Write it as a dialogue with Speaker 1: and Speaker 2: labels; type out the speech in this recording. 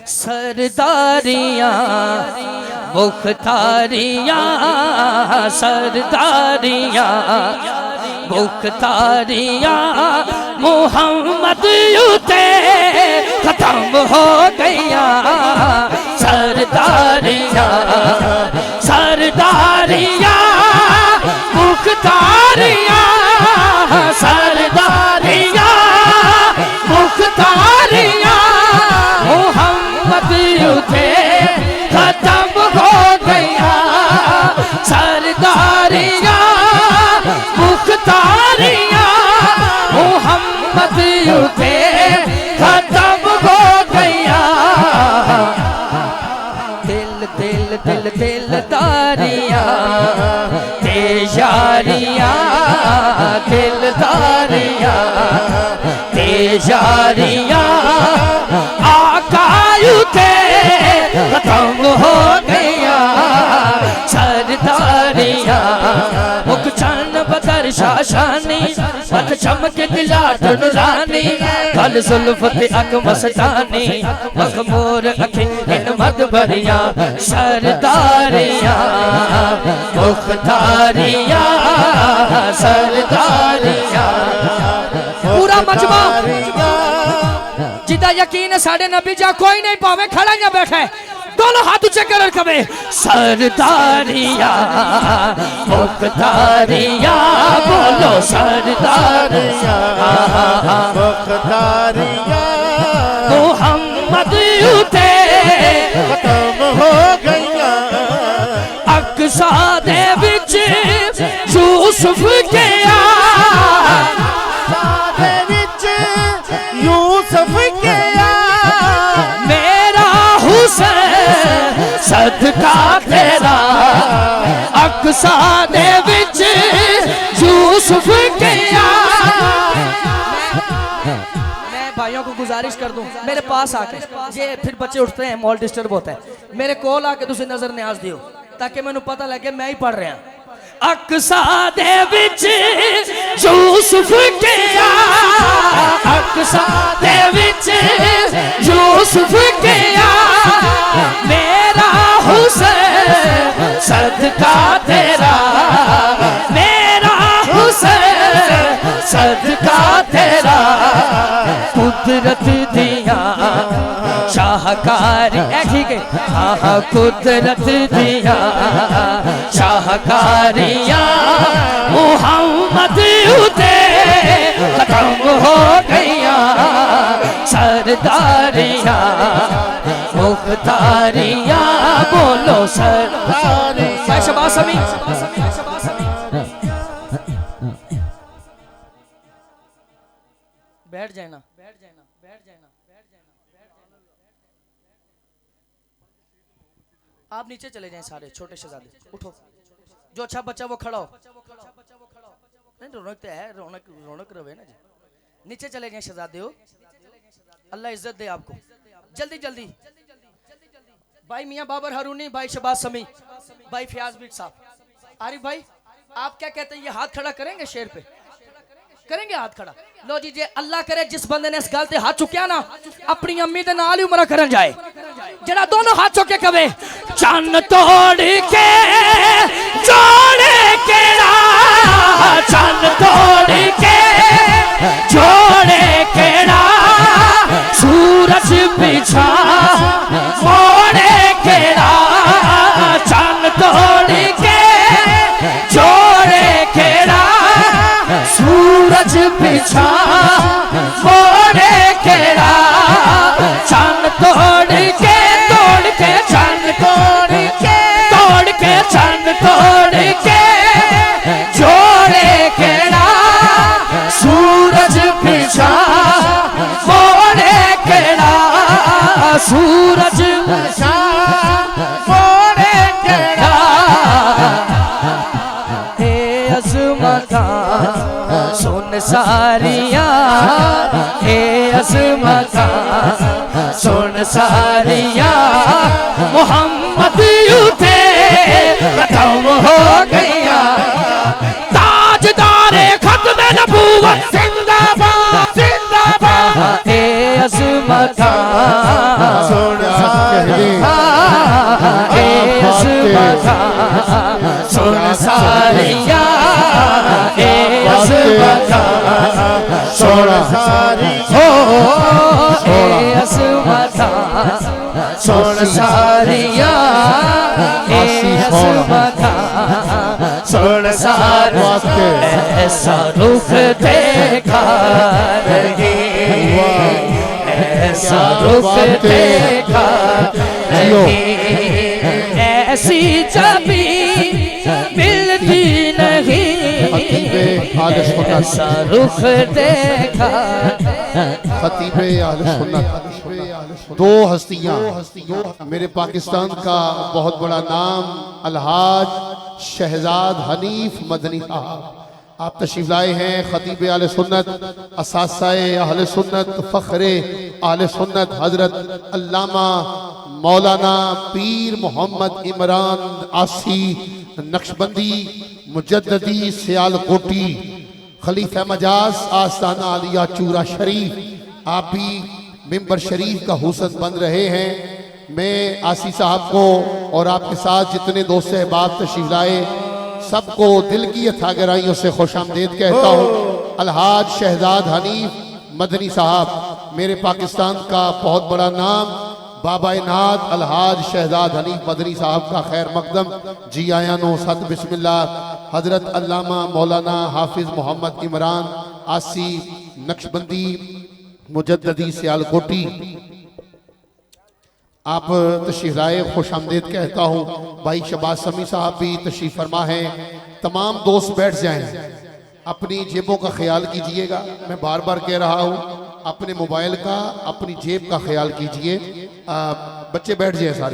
Speaker 1: सरदारियाँ मुख्तारियाँ सरदारियाँ मुख्तारियाँ मोहम्मद यूते खत्म हो गया। सरदारियाँ सरदारियाँ मुख्तारियाँ सरदारियाँ मुख्तारियाँ मोहम्मद यूते खत्म हो गया। सरदारियाँ मुख्तारियाँ मोहम्मद यूते खत्म हो गया। दिल दिल दिल दिल दारियाँ तेजारियाँ दिल दारियाँ तेजारियाँ आकायुते खत्म हो गया। सरदारियाँ मुख चन्न बदर शाशानी मत चमक दिलाट नुरानी कल जुल्फत अक मस्तानी मखमूर अखिन मद भरिया। सरदारियाँ मुख्तारियाँ सरदारियाँ पूरा मजमा जिदा यकीन है साढ़े नबी जा कोई नहीं पावे खड़ा या बैठा है दोनों हाथ ऊंचे कर कबे। सरदारियाँ मुख्तारियाँ बोलो सरदारियाँ
Speaker 2: मुख्तारियाँ
Speaker 1: मोहम्मद यूते
Speaker 2: खत्म हो गया।
Speaker 1: अक्सा दे विच यूसुफ के
Speaker 2: यूसुफ के
Speaker 1: मेरा हुसैन सदका तेरा अक्सा दे विच यूसुफ के। मैं भाइयों को गुजारिश कर दूं मेरे पास आके ये फिर बच्चे उठते हैं मॉल डिस्टर्ब होता है मेरे कोल आके तुसी नजर न्याज दियो ताकि मैनू पता लगे मैं ही पढ़ रहा। अक्सा दे विच यूसुफ के अक्सा दे विच यूसुफ के मेरा हुसैन सदका तेरा मेरा हुसैन सदका तेरा। कुदरत दिया शाहकार ठीक है हाँ कुदरत दिया शाहकारियाँ मोहम्मद यूते खत्म हो गया। सरदारियाँ मुख्तारियाँ बोलो सरदारियाँ। शबाश अमी बैठ जाना बैठ जाना बैठ जाना बैठ जाना। आप नीचे चले जाएं सारे छोटे शहजादे उठो जो अच्छा बच्चा वो खड़ा हो। नहीं रौनक तो है रौनक रौनक रहे ना जी। नीचे चले जाएं शहजादे हो अल्लाह इज्जत दे आपको। जल्दी जल्दी भाई मियाँ बाबर हारूनी भाई शबाज समी भाई फयाज बिट साहब आरिफ भाई आप क्या कहते हैं ये हाथ खड़ा करेंगे शेर पे करेंगे हाथ खड़ा। लो जी जे अल्लाह करे जिस बंदे ने इस गल ते हाथ चुक्या ना अपनी अम्मी दे नाल ही उमरा करन जाए जरा दोनों हाथ चुके कवे चन्न तोड़ के जोड़े केड़ा चन्न तोड़ के जोड़े केड़ा सूरज बिछा मोड़े केड़ा चन्न तोड़ के जोड़े केड़ा सूरज बिछा मोड़े केड़ा चन्न तोड़ के चन्न तोड़ के चन्न तोड़ के जोड़े केड़ा सूरज बिछा मोड़े केड़ा सूरज बिछा मोड़े केड़ा। हे अज़मता सुन सारियाँ हे अज़मता सुन सारियाँ मोहम्मद यूते खत्म हो गया। ताजदारे खत्म नबूवत जिंदाबाद जिंदाबाद। हे अज़मता
Speaker 2: पहले
Speaker 1: सुन सारिया
Speaker 2: सोना सारी
Speaker 1: सुन सारिया सुन सारिया ऐसा रुख देखा नहीं, ऐसा रुख देखा नहीं, ऐसी जबी मिलती नहीं, ऐसा रुख देखा।
Speaker 2: खतीबे आले सुन्नत, दो हस्तियां मेरे पाकिस्तान का बहुत बड़ा नाम अलहाज शहजाद हनीफ मदनी साहब, आप तशरीफ लाए हैं। खतीबे आले सुन्नत, असासाए अहले सुन्नत, फखरे आले सुन्नत हजरत अल्लामा मौलाना पीर मोहम्मद इमरान आसी नक्शबंदी मुजद्ददी सियालकोटी खलीफा मजाज आस्ताना आलिया चूरा शरीफ, आप भी मिंबर शरीफ का हुसन बन रहे हैं। मैं आसी साहब को और आपके साथ जितने दोस्त अहबाब तशरीफ लाए सबको दिल की अथा गहराइयों से खुशामदीद कहता हूँ। अलहाज शहजाद हनीफ मदनी साहब मेरे पाकिस्तान का बहुत बड़ा नाम, बाबा नाद अलहाज शहजाद हनीफ मदनी साहब का खैर मकदम जी आया नो सत बिस्मिल्लाह। हजरत अल्लामा मौलाना हाफिज मोहम्मद इमरान आसी नक्शबंदी मुजद्ददी सियालकोटी, आप तशरीफ लाए, खुशामदीद कहता हूँ। भाई शबाज समी साहब भी तशरीफ फरमा है। तमाम दोस्त बैठ जाएं, अपनी जेबों का ख्याल कीजिएगा। मैं बार बार कह रहा हूँ, अपने मोबाइल का अपनी जेब का ख्याल कीजिए। बच्चे बैठ जाए सारे।